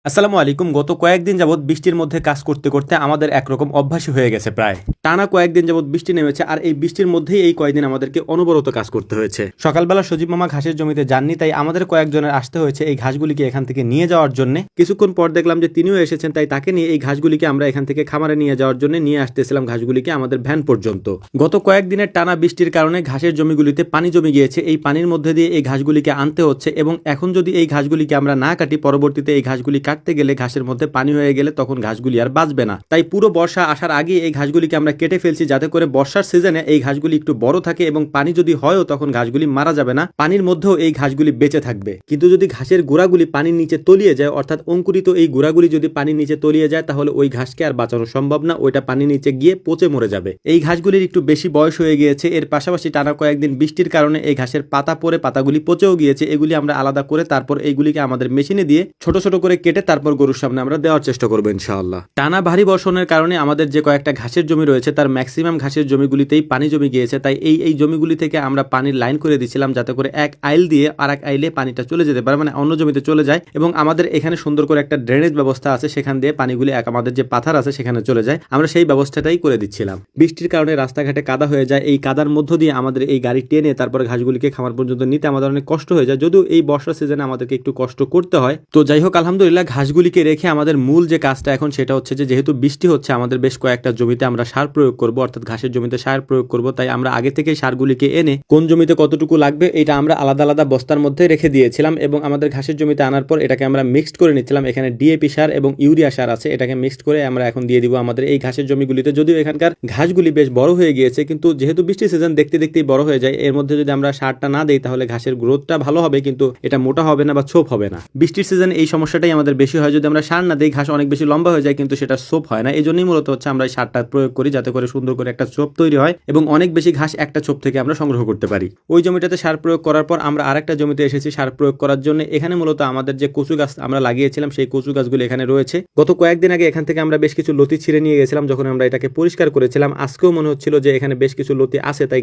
আসসালামু আলাইকুম। গত কয়েকদিন যাবৎ বৃষ্টির মধ্যে কাজ করতে করতে আমাদের একরকম অভ্যাসই হয়ে গেছে। প্রায় টানা কয়েকদিন যাবৎ বৃষ্টি নেমেছে, আর এই বৃষ্টির মধ্যেই এই কয়েকদিন আমাদেরকে অনবরত কাজ করতে হয়েছে। সকালবেলা সজীব মামা ঘাসের জমিতে যাননি, তাই আমাদের কয়েকজনের আসতে হয়েছে এই ঘাসগুলিকে এখান থেকে নিয়ে যাওয়ার জন্য। কিছুক্ষণ পর দেখলাম যে তিনিও এসেছেন, তাই তাকে নিয়ে এই ঘাসগুলিকে আমরা এখান থেকে খামারে নিয়ে যাওয়ার জন্য নিয়ে আসতেছিলাম ঘাসগুলিকে আমাদের ভ্যান পর্যন্ত। গত কয়েকদিনের টানা বৃষ্টির কারণে ঘাসের জমিগুলিতে পানি জমে গিয়েছে। এই পানির মধ্যে দিয়ে এই ঘাসগুলিকে আনতে হচ্ছে, এবং এখন যদি এই ঘাসগুলিকে আমরা না কাটি, পরবর্তীতে এই ঘাসগুলি কাটতে গেলে ঘাসের মধ্যে পানি হয়ে গেলে তখন ঘাসগুলি আর বাঁচবে না। তাই পুরো বর্ষা আসার আগে এই ঘাসগুলিকে আমরা কেটে ফেলছি, যাতে করে বর্ষার সিজনে এই ঘাসগুলি একটু বড় থাকে, এবং পানি যদি হয়ও তখন ঘাসগুলি মারা যাবে না, পানির মধ্যেও এই ঘাসগুলি বেঁচে থাকবে। কিন্তু যদি ঘাসের গোড়াগুলি পানির নিচে তলিয়ে যায়, অর্থাৎ অঙ্কুরিত এই গোড়াগুলি যদি পানির নিচে তলিয়ে যায়, তাহলে ওই ঘাসকে আর বাঁচানো সম্ভব না, ওইটা পানির নিচে গিয়ে পচে মরে যাবে। এই ঘাসগুলির একটু বেশি বয়স হয়ে গিয়েছে, এর পাশাপাশি টানা কয়েকদিন বৃষ্টির কারণে এই ঘাসের পাতা পরে পাতাগুলি পচেও গিয়েছে। এগুলি আমরা আলাদা করে তারপর এইগুলিকে আমাদের মেশিনে দিয়ে ছোট ছোট করে কেটে তারপর গরুর সামনে আমরা দেওয়ার চেষ্টা করবো ইনশাআল্লাহ। টানা ভারী বর্ষণের কারণে আমাদের যে কয়েকটা ঘাসের জমি রয়েছে তার ম্যাক্সিমাম ঘাসের জমিগুলিতেই পানি জমে গিয়েছে। তাই এই জমিগুলি থেকে আমরা পানির লাইন করে দিচ্ছিলাম, যাতে করে এক আইল দিয়ে আর এক আইলে পানিটা চলে যেতে পারে, মানে অন্য জমিতে চলে যায়। এবং আমাদের এখানে সুন্দর করে একটা ড্রেনেজ ব্যবস্থা আছে, সেখান দিয়ে পানিগুলি আমাদের যে পাথার আছে সেখানে চলে যায়। আমরা সেই ব্যবস্থাটাই করে দিচ্ছিলাম। বৃষ্টির কারণে রাস্তাঘাটে কাদা হয়ে যায়, এই কাদার মধ্য দিয়ে আমাদের এই গাড়ি টেনে তারপর ঘাসগুলিকে খামার পর্যন্ত নিতে আমাদের অনেক কষ্ট হয়ে যায়, যদিও এই বর্ষা সিজনে আমাদেরকে একটু কষ্ট করতে হয়। তো যাই হোক, আলহামদুলিল্লাহ ঘাসগুলিকে রেখে আমাদের মূল যে কাজটা এখন সেটা হচ্ছে যে, যেহেতু বৃষ্টি হচ্ছে আমাদের বেশ কয়েকটা জমিতে আমরা সার প্রয়োগ করব, অর্থাৎ ঘাসের জমিতে সার প্রয়োগ করব। তাই আমরা আগে থেকে সারগুলিকে এনে কোন জমিতে কতটুকু লাগবে এটা আমরা আলাদা আলাদা বস্তার মধ্যে রেখে দিয়েছিলাম, এবং আমাদের ঘাসের জমিতে আনার পর এটাকে আমরা মিক্সড করে নিচ্ছিলাম। এখানে ডিএপি সার এবং ইউরিয়া সার আছে, এটাকে মিক্সড করে আমরা এখন দিয়ে দিব আমাদের এই ঘাসের জমিগুলিতে। যদিও এখানকার ঘাসগুলি বেশ বড় হয়ে গিয়েছে, কিন্তু যেহেতু বৃষ্টির সিজন দেখতে দেখতেই বড় হয়ে যায়, এর মধ্যে যদি আমরা সারটা না দিই তাহলে ঘাসের গ্রোথটা ভালো হবে, কিন্তু এটা মোটা হবে না বা ছোপ হবে না। বৃষ্টির সিজনে এই সমস্যাটাই আমাদের বেশি হয়, যদি আমরা সার না দিই ঘাস অনেক বেশি লম্বা হয়ে যায়, কিন্তু সেটা সোপ হয় না। এই জন্যই মূলত হচ্ছে আমরা সারটা প্রয়োগ করি, যাতে করে সুন্দর করে একটা ছোপ তৈরি হয় এবং অনেক বেশি ঘাস একটা ছোপ থেকে আমরা সংগ্রহ করতে পারি। ওই জমিটাতে সার প্রয়োগ করার পর আমরা আরেকটা জমিতে এসেছি সার প্রয়োগ করার জন্য। এখানে মূলত আমাদের যে কচু গাছ আমরা লাগিয়েছিলাম সেই কচু গাছগুলো এখানে রয়েছে। গত কয়েকদিন আগে এখান থেকে আমরা বেশ কিছু লতি ছিঁড়ে নিয়ে গেছিলাম, যখন আমরা এটাকে পরিষ্কার করেছিলাম। আজকেও মনে হচ্ছিল যে এখানে বেশ কিছু লতি আছে, তাই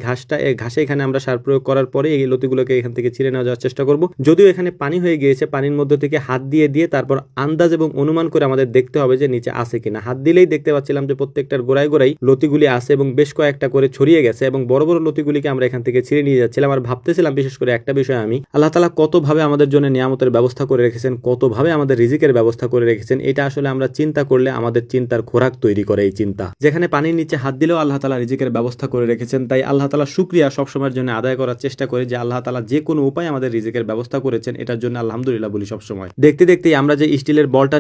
ঘাসে এখানে আমরা সার প্রয়োগ করার পরে এই লতিগুলোকে এখান থেকে ছিঁড়ে নেওয়া যাওয়ার চেষ্টা করব। যদিও এখানে পানি হয়ে গিয়েছে, পানির মধ্যে থেকে হাত দিয়ে তারপর আন্দাজ এবং অনুমান করে আমাদের দেখতে হবে যে নিচে আছে কিনা। হাত দিলেই দেখতে পাচ্ছিলাম যে প্রত্যেকটার গোড়ায় গোড়াই লতিগুলি আছে এবং বেশ কয়েকটা করে ছড়িয়ে গেছে, এবং বড় বড় লতিগুলিকে আমরা এখান থেকে ছিঁড়ে নিয়ে যাচ্ছিলাম। আর ভাবতেছিলাম বিশেষ করে একটা বিষয়, আমি আল্লাহ তাআলা কতভাবে আমাদের জন্য নিয়ামতের ব্যবস্থা করে রেখেছেন, কতভাবে আমাদের রিজিকের ব্যবস্থা করে রেখেছেন। এটা আসলে আমরা চিন্তা করলে আমাদের চিন্তার খোরাক তৈরি করে এই চিন্তা। যেখানে পানির নিচে হাত দিলেও আল্লাহ তাআলা রিজিকের ব্যবস্থা করে রেখেছেন, তাই আল্লাহ তাআলা শুকরিয়া সবসময়ের জন্য আদায় করার চেষ্টা করি যে আল্লাহ তাআলা যে কোনো উপায়ে আমাদের রিজিকের ব্যবস্থা করেছেন, এটার জন্য আলহামদুলিল্লাহ বলি সবসময়। দেখতে দেখতেই আমরা যে স্টিলের বলটা